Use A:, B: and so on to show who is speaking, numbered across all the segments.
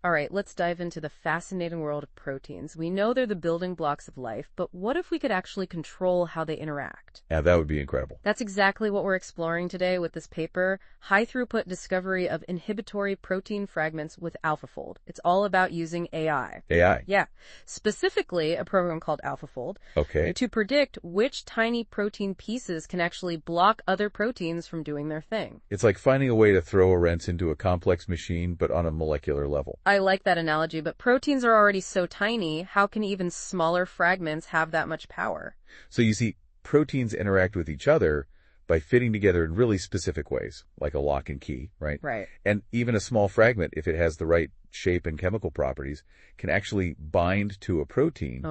A: All right, let's dive into the fascinating world of proteins. We know they're the building blocks of life, but what if we could actually control how they interact?
B: Yeah, that would be incredible.
A: That's exactly what we're exploring today with this paper, High-Throughput Discovery of Inhibitory Protein Fragments with AlphaFold. It's all about using AI.
B: AI?
A: Yeah, specifically a program called AlphaFold.
B: Okay.
A: To predict which tiny protein pieces can actually block other proteins from doing their thing.
B: It's like finding a way to throw a wrench into a complex machine, but on a molecular level.
A: I like that analogy, but proteins are already so tiny, how can even smaller fragments have that much power?
B: So you see, proteins interact with each other by fitting together in really specific ways, like a lock and key, right?
A: Right.
B: And even a small fragment, if it has the right shape and chemical properties, can actually bind to a protein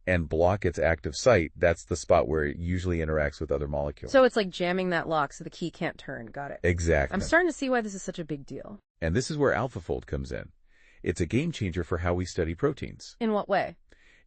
B: and block its active site. That's the spot where it usually interacts with other molecules.
A: So it's like jamming that lock so the key can't turn. Got it.
B: Exactly.
A: I'm starting to see why this is such a big deal.
B: And this is where AlphaFold comes in. It's a game changer for how we study proteins.
A: In what way?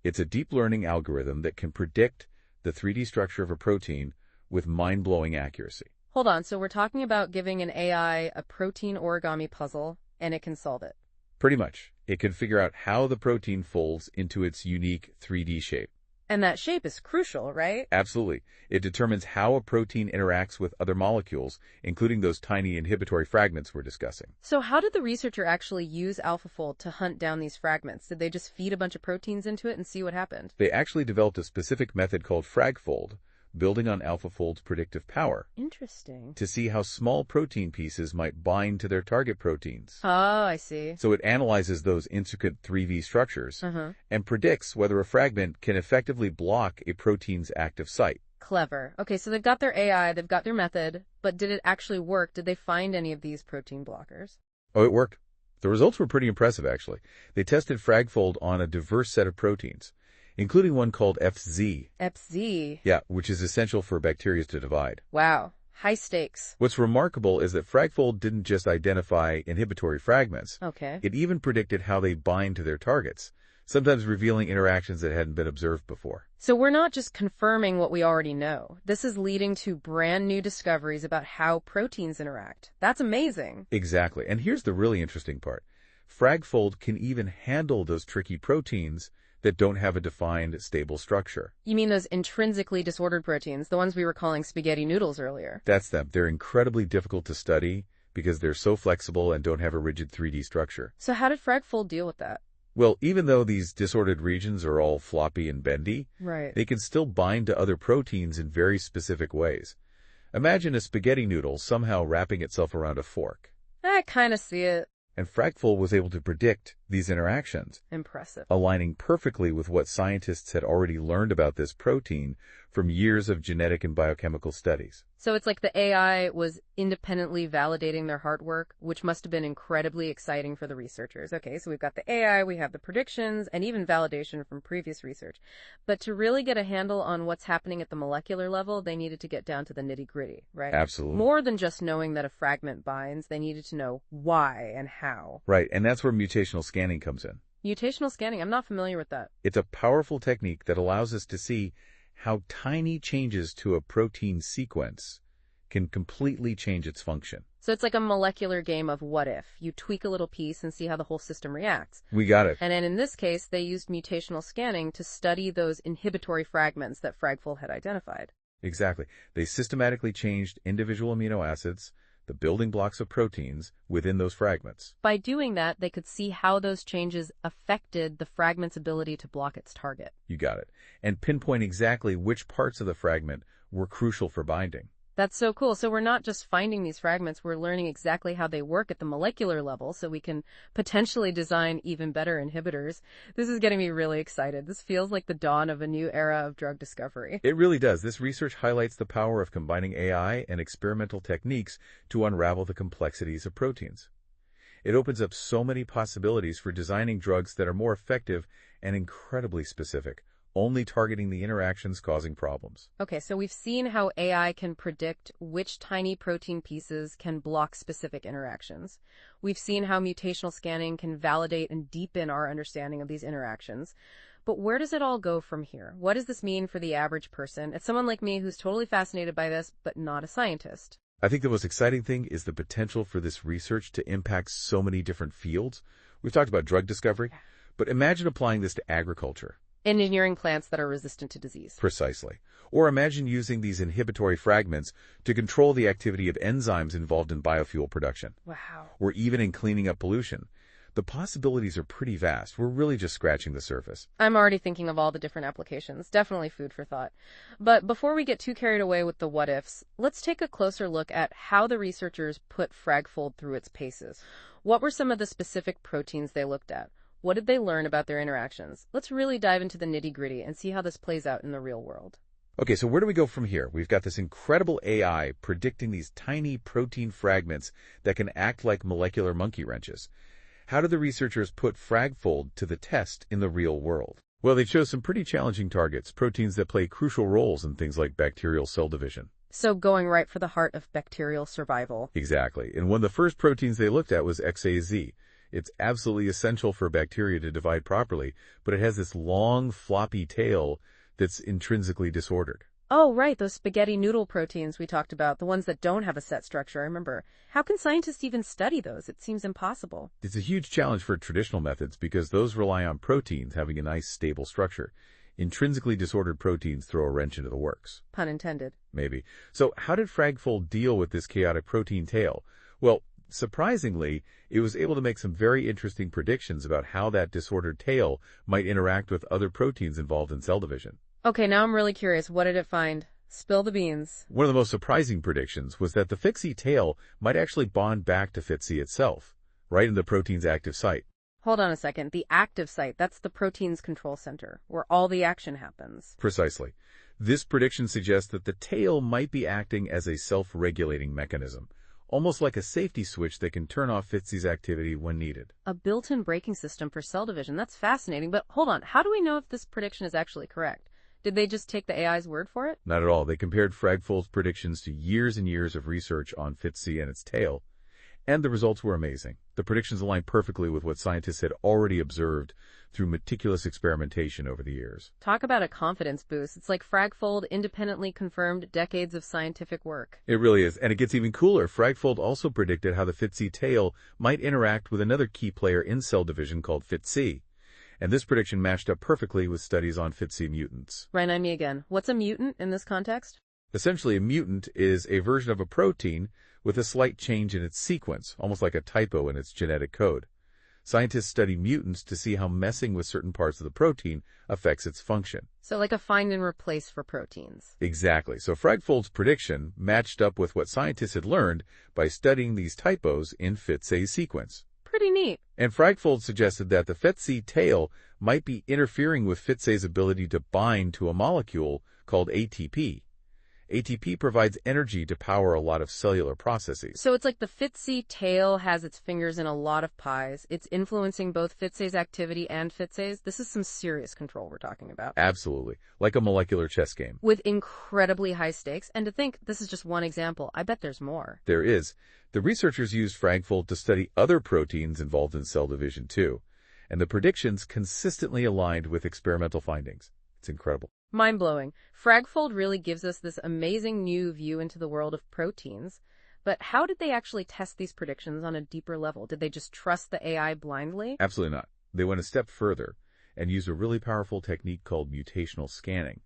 B: It's a deep learning algorithm that can predict the 3D structure of a protein with mind-blowing accuracy.
A: Hold on, so we're talking about giving an AI a protein origami puzzle, and it can solve it.
B: Pretty much. It can figure out how the protein folds into its unique 3D shape.
A: And that shape is crucial, right?
B: Absolutely. It determines how a protein interacts with other molecules, including those tiny inhibitory fragments we're discussing.
A: So how did the researcher actually use AlphaFold to hunt down these fragments? Did they just feed a bunch of proteins into it and see what happened?
B: They actually developed a specific method called FragFold, building on AlphaFold's predictive power.
A: Interesting.
B: To see how small protein pieces might bind to their target proteins.
A: Oh, I see.
B: So it analyzes those intricate 3D structures and predicts whether a fragment can effectively block a protein's active site.
A: Clever. Okay, so they've got their AI, they've got their method, but did it actually work? Did they find any of these protein blockers?
B: Oh, it worked. The results were pretty impressive, actually. They tested FragFold on a diverse set of proteins, including one called FZ.
A: FZ?
B: Yeah, which is essential for bacteria to divide.
A: Wow. High stakes.
B: What's remarkable is that FragFold didn't just identify inhibitory fragments.
A: Okay.
B: It even predicted how they bind to their targets, sometimes revealing interactions that hadn't been observed before.
A: So we're not just confirming what we already know. This is leading to brand new discoveries about how proteins interact. That's amazing.
B: Exactly. And here's the really interesting part. FragFold can even handle those tricky proteins that don't have a defined, stable structure.
A: You mean those intrinsically disordered proteins, the ones we were calling spaghetti noodles earlier?
B: That's them. They're incredibly difficult to study because they're so flexible and don't have a rigid 3D structure.
A: So how did FragFold deal with that?
B: Well, even though these disordered regions are all floppy and bendy, they can still bind to other proteins in very specific ways. Imagine a spaghetti noodle somehow wrapping itself around a fork.
A: I kind of see it.
B: And FragFold was able to predict these interactions.
A: Impressive.
B: Aligning perfectly with what scientists had already learned about this protein from years of genetic and biochemical studies.
A: So it's like the AI was independently validating their hard work, which must have been incredibly exciting for the researchers. Okay, so we've got the AI, we have the predictions, and even validation from previous research. But to really get a handle on what's happening at the molecular level, they needed to get down to the nitty-gritty, right?
B: Absolutely.
A: More than just knowing that a fragment binds, they needed to know why and how.
B: Right, and that's where mutational scanning comes in.
A: Mutational scanning, I'm not familiar with that.
B: It's a powerful technique that allows us to see how tiny changes to a protein sequence can completely change its function.
A: So it's like a molecular game of what if. You tweak a little piece and see how the whole system reacts.
B: We got it.
A: And then in this case, they used mutational scanning to study those inhibitory fragments that FragFold had identified.
B: Exactly. They systematically changed individual amino acids, the building blocks of proteins, within those fragments.
A: By doing that, they could see how those changes affected the fragment's ability to block its target.
B: You got it. And pinpoint exactly which parts of the fragment were crucial for binding.
A: That's so cool. So we're not just finding these fragments, we're learning exactly how they work at the molecular level so we can potentially design even better inhibitors. This is getting me really excited. This feels like the dawn of a new era of drug discovery.
B: It really does. This research highlights the power of combining AI and experimental techniques to unravel the complexities of proteins. It opens up so many possibilities for designing drugs that are more effective and incredibly specific, only targeting the interactions causing problems.
A: Okay, so we've seen how AI can predict which tiny protein pieces can block specific interactions. We've seen how mutational scanning can validate and deepen our understanding of these interactions. But where does it all go from here? What does this mean for the average person? It's someone like me who's totally fascinated by this, but not a scientist.
B: I think the most exciting thing is the potential for this research to impact so many different fields We've talked about drug discovery, but imagine applying this to agriculture.
A: Engineering plants that are resistant to disease.
B: Precisely. Or imagine using these inhibitory fragments to control the activity of enzymes involved in biofuel production.
A: Wow.
B: Or even in cleaning up pollution. The possibilities are pretty vast. We're really just scratching the surface.
A: I'm already thinking of all the different applications. Definitely food for thought. But before we get too carried away with the what-ifs, let's take a closer look at how the researchers put FragFold through its paces. What were some of the specific proteins they looked at? What did they learn about their interactions? Let's really dive into the nitty-gritty and see how this plays out in the real world.
B: Okay, so where do we go from here? We've got this incredible AI predicting these tiny protein fragments that can act like molecular monkey wrenches. How did the researchers put FragFold to the test in the real world? Well, they chose some pretty challenging targets, proteins that play crucial roles in things like bacterial cell division.
A: So going right for the heart of bacterial survival.
B: Exactly. And one of the first proteins they looked at was XAZ. It's absolutely essential for bacteria to divide properly, but it has this long, floppy tail that's intrinsically disordered.
A: Oh, right, those spaghetti noodle proteins we talked about, the ones that don't have a set structure, I remember. How can scientists even study those? It seems impossible.
B: It's a huge challenge for traditional methods because those rely on proteins having a nice, stable structure. Intrinsically disordered proteins throw a wrench into the works.
A: Pun intended.
B: Maybe. So how did FragFold deal with this chaotic protein tail? Well, surprisingly, it was able to make some very interesting predictions about how that disordered tail might interact with other proteins involved in cell division.
A: Okay, now I'm really curious. What did it find? Spill the beans.
B: One of the most surprising predictions was that the FitC tail might actually bond back to FitC itself, right in the protein's active site.
A: Hold on a second. The active site, that's the protein's control center, where all the action happens.
B: Precisely. This prediction suggests that the tail might be acting as a self-regulating mechanism, almost like a safety switch that can turn off FitC's activity when needed.
A: A built-in braking system for cell division. That's fascinating, but hold on. How do we know if this prediction is actually correct? Did they just take the AI's word for it?
B: Not at all. They compared FragFold's predictions to years and years of research on FitC and its tail, and the results were amazing. The predictions aligned perfectly with what scientists had already observed through meticulous experimentation over the years.
A: Talk about a confidence boost. It's like FragFold independently confirmed decades of scientific work.
B: It really is, and it gets even cooler. FragFold also predicted how the FitC tail might interact with another key player in cell division called FitC. And this prediction matched up perfectly with studies on FitC mutants.
A: Remind me again. What's a mutant in this context?
B: Essentially, a mutant is a version of a protein with a slight change in its sequence, almost like a typo in its genetic code. Scientists study mutants to see how messing with certain parts of the protein affects its function.
A: So like a find and replace for proteins.
B: Exactly. So FragFold's prediction matched up with what scientists had learned by studying these typos in FitC's sequence.
A: Pretty neat.
B: And FragFold suggested that the FitC tail might be interfering with FitC's ability to bind to a molecule called ATP. ATP provides energy to power a lot of cellular processes.
A: So it's like the FitC tail has its fingers in a lot of pies. It's influencing both FitC's activity and FitC's. This is some serious control we're talking about.
B: Absolutely. Like a molecular chess game.
A: With incredibly high stakes. And to think, this is just one example. I bet there's more.
B: There is. The researchers used FragFold to study other proteins involved in cell division too. And the predictions consistently aligned with experimental findings. It's incredible.
A: Mind-blowing. FragFold really gives us this amazing new view into the world of proteins. But how did they actually test these predictions on a deeper level? Did they just trust the AI blindly?
B: Absolutely not. They went a step further and used a really powerful technique called mutational scanning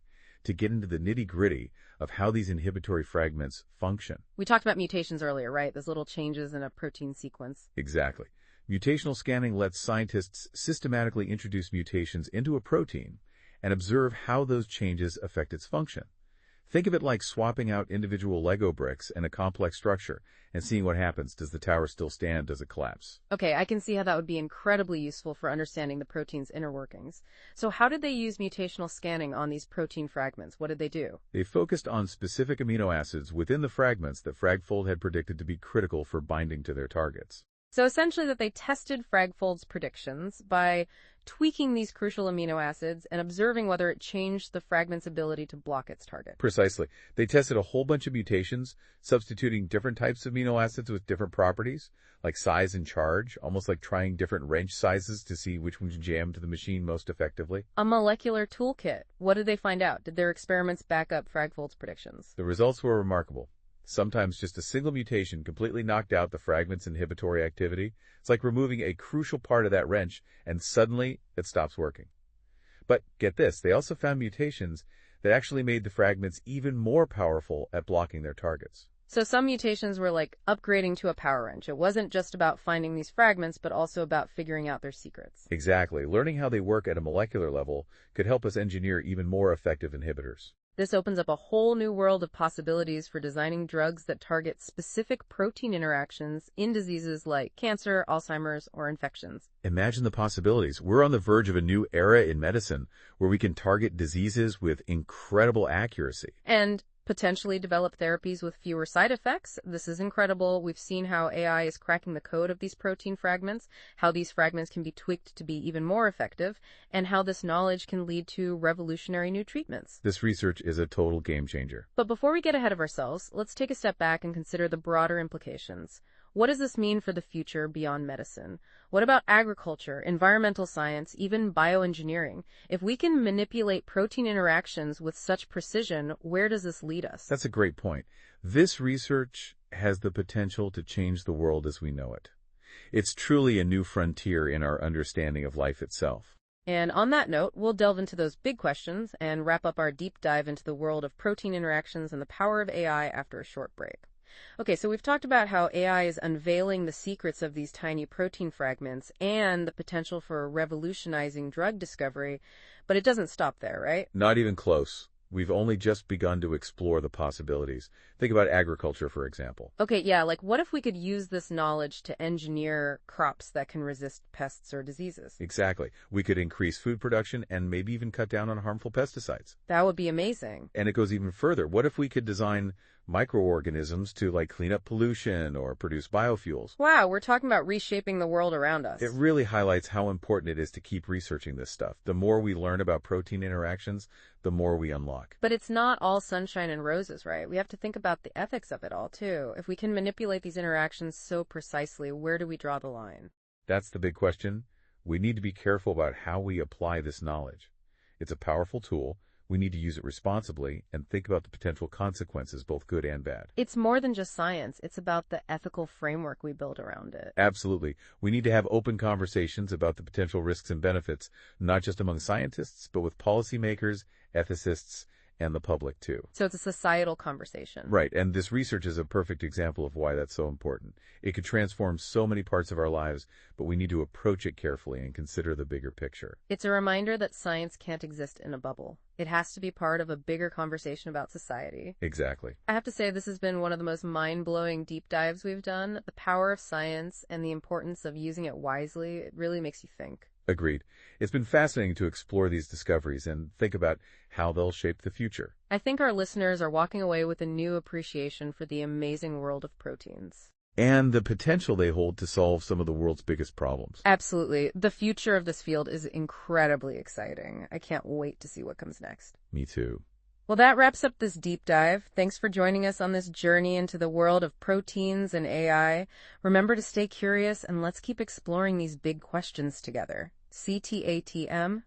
B: to get into the nitty-gritty of how these inhibitory fragments function.
A: We talked about mutations earlier, right? Those little changes in a protein sequence.
B: Exactly. Mutational scanning lets scientists systematically introduce mutations into a protein and observe how those changes affect its function. Think of it like swapping out individual Lego bricks in a complex structure and seeing what happens. Does the tower still stand? Does it collapse?
A: Okay, I can see how that would be incredibly useful for understanding the protein's inner workings. So how did they use mutational scanning on these protein fragments? What did they do?
B: They focused on specific amino acids within the fragments that FragFold had predicted to be critical for binding to their targets.
A: So essentially that they tested FragFold's predictions by tweaking these crucial amino acids and observing whether it changed the fragment's ability to block its target.
B: Precisely. They tested a whole bunch of mutations, substituting different types of amino acids with different properties, like size and charge, almost like trying different wrench sizes to see which ones jam to the machine most effectively.
A: A molecular toolkit. What did they find out? Did their experiments back up FragFold's predictions?
B: The results were remarkable. Sometimes just a single mutation completely knocked out the fragment's inhibitory activity. It's like removing a crucial part of that wrench, and suddenly it stops working. But get this, they also found mutations that actually made the fragments even more powerful at blocking their targets.
A: So some mutations were like upgrading to a power wrench. It wasn't just about finding these fragments, but also about figuring out their secrets.
B: Exactly. Learning how they work at a molecular level could help us engineer even more effective inhibitors.
A: This opens up a whole new world of possibilities for designing drugs that target specific protein interactions in diseases like cancer, Alzheimer's, or infections.
B: Imagine the possibilities. We're on the verge of a new era in medicine where we can target diseases with incredible accuracy.
A: And potentially develop therapies with fewer side effects. This is incredible. We've seen how AI is cracking the code of these protein fragments, how these fragments can be tweaked to be even more effective, and how this knowledge can lead to revolutionary new treatments.
B: This research is a total game changer.
A: But before we get ahead of ourselves, let's take a step back and consider the broader implications. What does this mean for the future beyond medicine? What about agriculture, environmental science, even bioengineering? If we can manipulate protein interactions with such precision, where does this lead us?
B: That's a great point. This research has the potential to change the world as we know it. It's truly a new frontier in our understanding of life itself.
A: And on that note, we'll delve into those big questions and wrap up our deep dive into the world of protein interactions and the power of AI after a short break. Okay, so we've talked about how AI is unveiling the secrets of these tiny protein fragments and the potential for revolutionizing drug discovery, but it doesn't stop there, right?
B: Not even close. We've only just begun to explore the possibilities. Think about agriculture, for example.
A: Okay, yeah, like what if we could use this knowledge to engineer crops that can resist pests or diseases?
B: Exactly. We could increase food production and maybe even cut down on harmful pesticides.
A: That would be amazing.
B: And it goes even further. What if we could design microorganisms to clean up pollution or produce biofuels?
A: Wow, we're talking about reshaping the world around us.
B: It really highlights how important it is to keep researching this stuff. The more we learn about protein interactions, the more we unlock.
A: But it's not all sunshine and roses, right? We have to think about the ethics of it all, too. If we can manipulate these interactions so precisely, where do we draw the line?
B: That's the big question. We need to be careful about how we apply this knowledge. It's a powerful tool. We need to use it responsibly and think about the potential consequences, both good and bad.
A: It's more than just science. It's about the ethical framework we build around it.
B: Absolutely. We need to have open conversations about the potential risks and benefits, not just among scientists, but with policymakers, ethicists, and the public, too.
A: So it's a societal conversation.
B: Right, and this research is a perfect example of why that's so important. It could transform so many parts of our lives, but we need to approach it carefully and consider the bigger picture.
A: It's a reminder that science can't exist in a bubble. It has to be part of a bigger conversation about society.
B: Exactly.
A: I have to say, this has been one of the most mind-blowing deep dives we've done. The power of science and the importance of using it wisely, it really makes you think.
B: Agreed. It's been fascinating to explore these discoveries and think about how they'll shape the future.
A: I think our listeners are walking away with a new appreciation for the amazing world of proteins.
B: And the potential they hold to solve some of the world's biggest problems.
A: Absolutely. The future of this field is incredibly exciting. I can't wait to see what comes next.
B: Me too.
A: Well, that wraps up this deep dive. Thanks for joining us on this journey into the world of proteins and AI. Remember to stay curious and let's keep exploring these big questions together. CTATM,